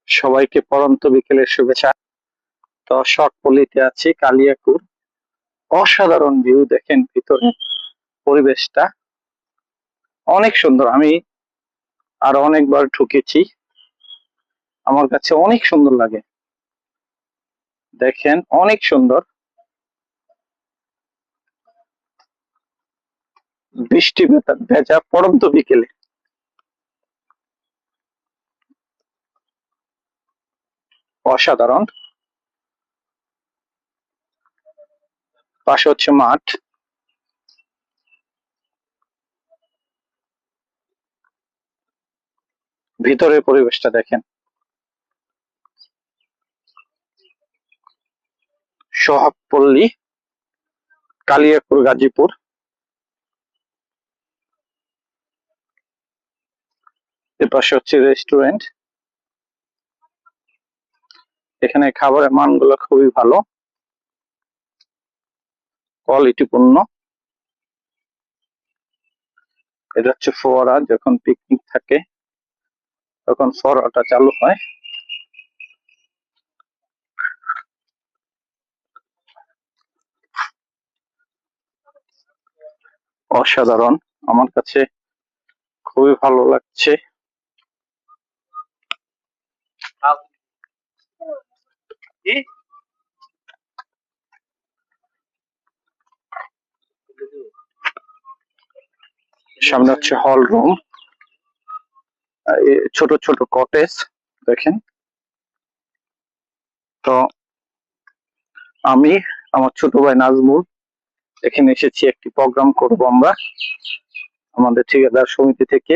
সবাইকে পড়ন্ত বিকেলের শুভেচ্ছা। তো শর্টপল্লিতে আছি, কালিয়াকুর। অসাধারণ ভিউ, দেখেন ভিতরে পরিবেশটা অনেক সুন্দর। আমি আরো অনেকবার ঢুকেছি, আমার কাছে অনেক সুন্দর লাগে। দেখেন অনেক সুন্দর, বৃষ্টি ভেজা পড়ন্ত বিকেলে অসাধারণ। পাশে হচ্ছে মাঠ, ভিতরের পরিবেশটা দেখেন। সোহাগপল্লী, কালিয়াকুর, গাজীপুর। এর পাশে হচ্ছে রেস্টুরেন্ট। এখানে খাবারের মানগুলো খুবই ভালো, কোয়ালিটিপূর্ণ। এটা হচ্ছে ফোয়ারা, যখন পিকনিক থাকে তখন ফোয়ারাটা চালু হয়। অসাধারণ, আমার কাছে খুবই ভালো লাগছে। সামনে হচ্ছে হল রুম, ছোট ছোট কটেজ দেখেন। তো আমি, আমার ছোট ভাই নাজমুল এখানে এসেছি, একটি প্রোগ্রাম করব আমরা আমাদের ঠিকাদার সমিতি থেকে।